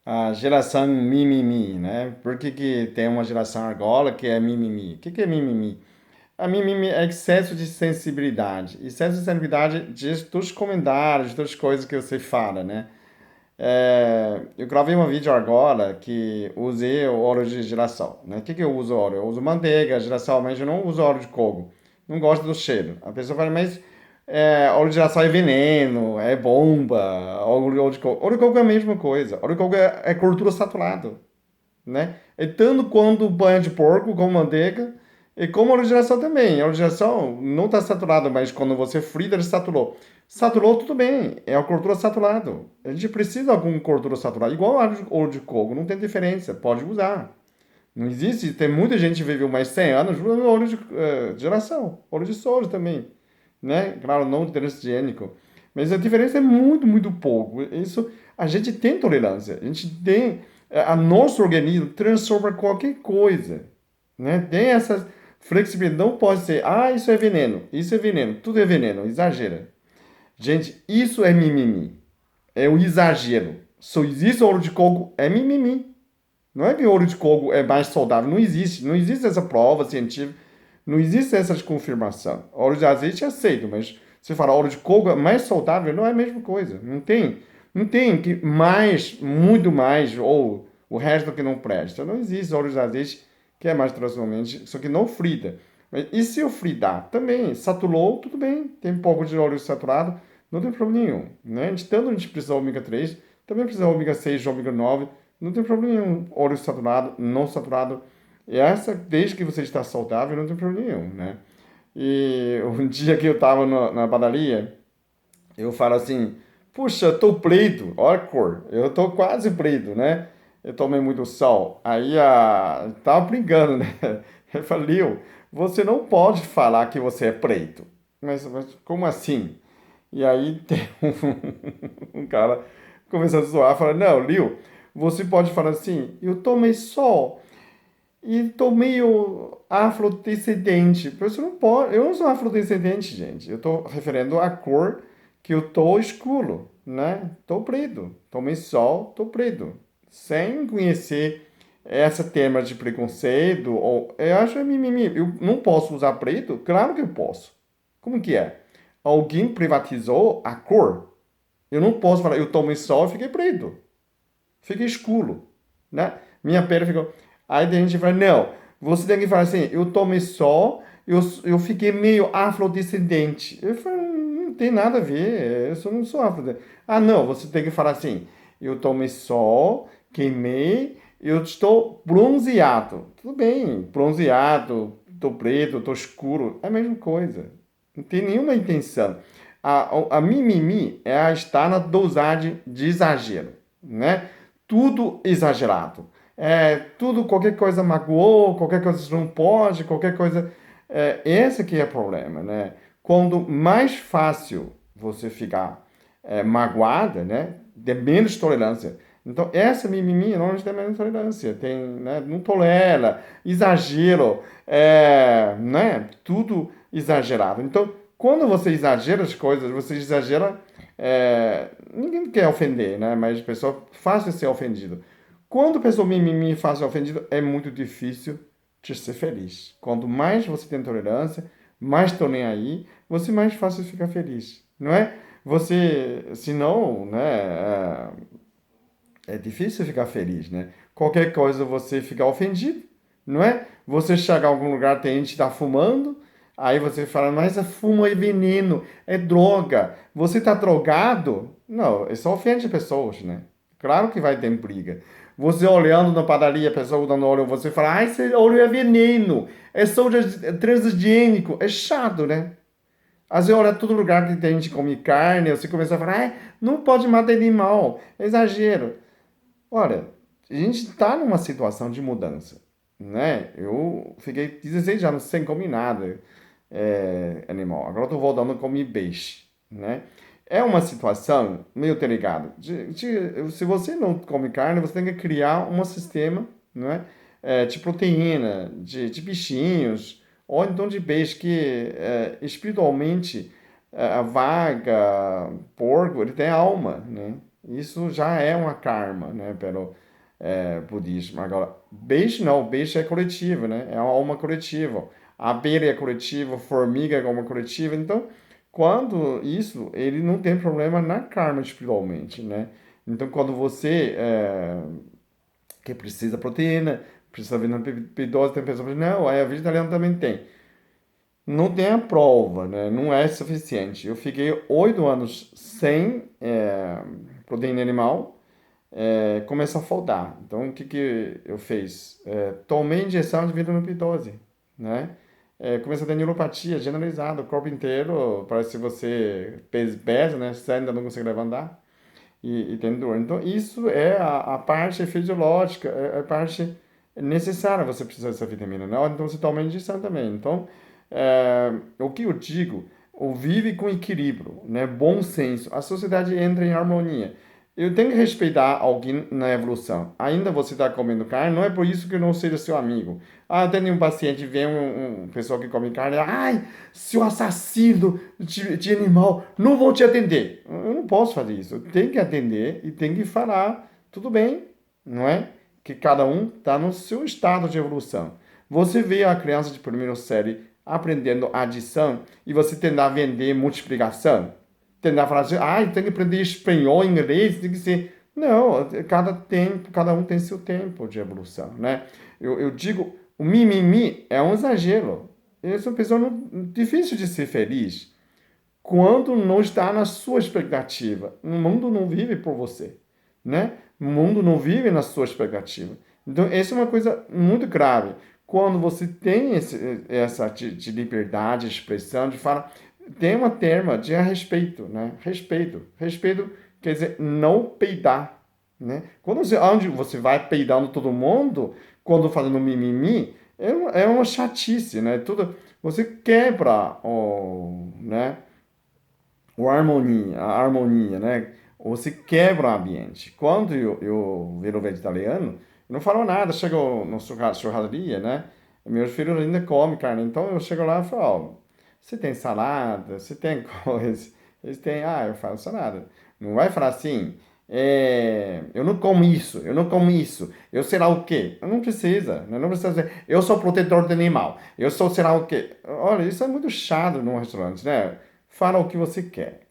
A geração mimimi, né? Por que que tem uma geração agora que é mimimi? O que que é mimimi? A mimimi é excesso de sensibilidade. Excesso de sensibilidade dos comentários, das coisas que você fala, né? Eu gravei um vídeo agora que usei o óleo de girassol, né? O que que eu uso óleo? Eu uso manteiga, girassol, mas eu não uso óleo de coco. Não gosto do cheiro. A pessoa fala, mas óleo de girassol é veneno, é bomba, óleo de coco. Óleo de coco é a mesma coisa. Óleo de coco é gordura saturada, né? E tanto quanto banho de porco com manteiga e como óleo de girassol também. Óleo de girassol não está saturado, mas quando você frita, ele saturou. Saturou, tudo bem. É a gordura saturada. A gente precisa de alguma gordura saturada. Igual óleo de coco, não tem diferença. Pode usar. Não existe. Tem muita gente que viveu mais 100 anos usando óleo de girassol. Óleo de soja também, né? Claro, não transgênico. Mas a diferença é muito, muito pouco. Isso, a gente tem tolerância. A gente tem... A nosso organismo transforma qualquer coisa, né? Tem essa flexibilidade. Não pode ser, isso é veneno, isso é veneno, tudo é veneno, exagera. Gente, isso é mimimi. É o exagero. Só existe óleo de coco, é mimimi. Não é que óleo de coco é mais saudável. Não existe. Não existe essa prova científica. Não existe essa confirmação. Óleo de azeite é aceito, mas você fala óleo de coco é mais saudável, não é a mesma coisa. Não tem. Não tem que mais, muito mais, ou o resto que não presta. Não existe óleo de azeite que é mais tradicionalmente, só que não frita. Mas e se eu fritar? Também, saturou, tudo bem. Tem um pouco de óleo saturado, não tem problema nenhum. Né? Tanto a gente precisa de ômega 3, também precisa de ômega 6, ômega 9, não tem problema nenhum. Óleo saturado, não saturado. E essa, desde que você está saudável, não tem problema nenhum, né? E um dia que eu estava na padaria, eu falo assim, puxa, eu tô preto, olha a cor, eu tô quase preto, né? Eu tomei muito sol. Aí tava brincando, né? Eu falei, Leo, você não pode falar que você é preto. Mas como assim? E aí tem um cara começou a zoar, falando, não, Leo, você pode falar assim, eu tomei sol e tô meio afrodescendente. Você não pode. Eu não sou afrodescendente, gente. Eu tô referindo à cor que eu tô escuro, né? Tô preto. Tomei sol, tô preto. Sem conhecer essa tema de preconceito, ou eu acho é mimimi. Eu não posso usar preto? Claro que eu posso. Como que é? Alguém privatizou a cor? Eu não posso falar, eu tomei sol e fiquei preto. Fica escuro, né? Minha pele ficou. Aí a gente fala, não, você tem que falar assim, eu tomei sol, eu fiquei meio afrodescendente. Eu falo, não tem nada a ver, eu só não sou afrodescendente. Ah, não, você tem que falar assim, eu tomei sol, queimei, eu estou bronzeado. Tudo bem, bronzeado, estou preto, estou escuro, é a mesma coisa. Não tem nenhuma intenção. A mimimi é a estar na dosagem de exagero, né? Tudo exagerado. Tudo, qualquer coisa magoou, qualquer coisa não pode, qualquer coisa. Esse que é o problema, né? Quando mais fácil você ficar magoada, né? De menos tolerância. Então, essa mimimi normalmente tem menos tolerância, tem, né? Não tolera, exagero, né? Tudo exagerado. Então, quando você exagera as coisas, você exagera ninguém quer ofender, né? Mas a pessoa fácil ser ofendido. Quando a pessoa mimimi fácil ofendido, é muito difícil de ser feliz. Quanto mais você tem tolerância, mais estou nem aí, você mais fácil fica feliz, não é? Você, senão, né? É difícil ficar feliz, né? Qualquer coisa você fica ofendido, não é? Você chegar a algum lugar, tem gente que está fumando, aí você fala, mas a fumo é veneno, é droga. Você está drogado? Não, isso ofende pessoas, né? Claro que vai ter briga. Você olhando na padaria, a pessoa dando óleo, você fala, esse óleo é veneno, é soja transgênico, é chato, né? Às vezes olha todo lugar que tem gente que come carne, você começa a falar, não pode matar animal, é exagero. Olha, a gente está numa situação de mudança, né? Eu fiquei 16 anos sem comer nada animal. Agora estou voltando a comer peixe, né? É uma situação meio delicada. Se você não come carne, você tem que criar um sistema, né? De proteína, de bichinhos, ou então de peixe que espiritualmente a vaca, porco, ele tem alma, né? Isso já é uma karma, né, pelo budismo. Agora, peixe não, peixe é coletivo, né? É uma alma coletiva. A abelha é coletiva, a formiga é uma coletiva. Então, quando isso, ele não tem problema na karma espiritualmente, né? Então, quando você que precisa proteína, precisa de vitamina B12, tem pessoa que fala, não, aí a vegetariana também tem. Não tem a prova, né? Não é suficiente. Eu fiquei 8 anos sem proteína animal, começou a faltar. Então, o que que eu fiz? Tomei injeção de vitamina B12, né? Começou a ter neuropatia generalizada, o corpo inteiro, parece que você pesa, né? Você ainda não consegue levantar e tem dor. Então, isso é a parte fisiológica, é a parte necessária, você precisa dessa vitamina, né? Então, você toma injeção também. Então, o que eu digo, o vive com equilíbrio, né? Bom senso. A sociedade entra em harmonia. Eu tenho que respeitar alguém na evolução. Ainda você está comendo carne, não é por isso que eu não seja seu amigo. Ah, tem um paciente, vem um pessoal que come carne, ai, seu assassino de animal, não vou te atender. Eu não posso fazer isso. Eu tenho que atender e tenho que falar, tudo bem, não é? Que cada um está no seu estado de evolução. Você vê a criança de primeira série aprendendo adição e você tentar vender multiplicação, tentar falar assim, ah, tem que aprender espanhol, inglês, tem que ser. Não, cada um tem seu tempo de evolução, né? Eu digo, o mimimi é um exagero. Essa pessoa difícil de ser feliz quando não está na sua expectativa. O mundo não vive por você, né? O mundo não vive na sua expectativa. Então, essa é uma coisa muito grave. Quando você tem essa de liberdade de expressão, de falar, tem uma terma de respeito, né? Respeito. Respeito quer dizer não peidar, né? Onde você vai peidando todo mundo, quando fazendo mimimi, é uma chatice, né? Você quebra né? A harmonia, né? Você quebra o ambiente. Quando eu viro vegetariano, eu não falo nada. Chego no churrascaria, né? Meus filhos ainda comem carne. Então eu chego lá e falo, ó, você tem salada? Você tem coisa? Eles têm, eu falo salada. Não vai falar assim, eu não como isso, eu não como isso, eu sei lá o quê. Não precisa, né? Não precisa dizer, eu sou protetor do animal, eu sou sei lá o quê. Olha, isso é muito chato num restaurante, né? Fala o que você quer,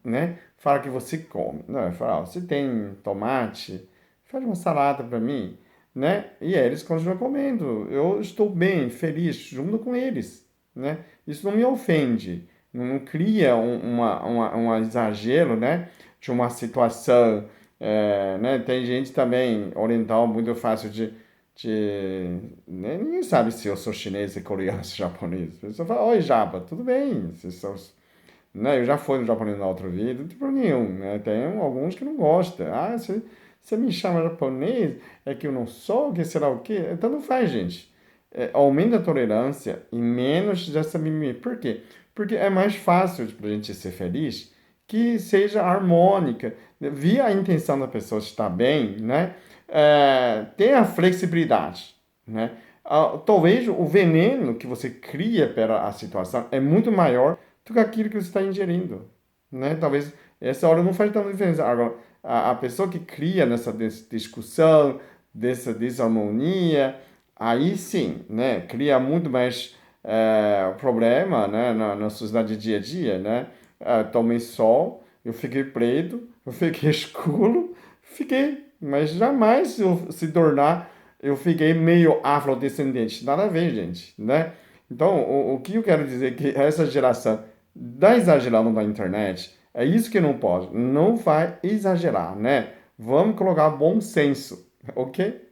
né? Fala o que você come. Não, fala, ó, você tem tomate? Faz uma salada para mim, né? E aí eles continuam comendo. Eu estou bem, feliz, junto com eles, né? Isso não me ofende, não cria um exagero, né? De uma situação, né? Tem gente também oriental muito fácil né? Ninguém sabe se eu sou chinês, coreano, japonês. A pessoa fala, oi, japa, tudo bem? Vocês são né? Eu já fui no japonês na outra vida, não tem problema nenhum, né? Tem alguns que não gostam. Ah, você me chama japonês, é que eu não sou, que será o quê? Então não faz, gente. Aumenta a tolerância e menos dessa mimimi. Por quê? Porque é mais fácil para a gente ser feliz que seja harmônica. Via a intenção da pessoa estar bem, né? Tenha flexibilidade, né? Talvez o veneno que você cria para a situação é muito maior do que aquilo que você está ingerindo, né? Talvez essa hora não faz tanta diferença. Agora, a pessoa que cria nessa discussão, dessa desarmonia, aí sim, né? Cria muito mais problema, né? Na sociedade dia a dia, né? Tomei sol, eu fiquei preto, eu fiquei escuro, mas jamais eu se tornar, eu fiquei meio afrodescendente. Nada a ver, gente, né? Então, o que eu quero dizer é que essa geração dá exagerando na internet, é isso que não pode. Não vai exagerar, né? Vamos colocar bom senso, ok?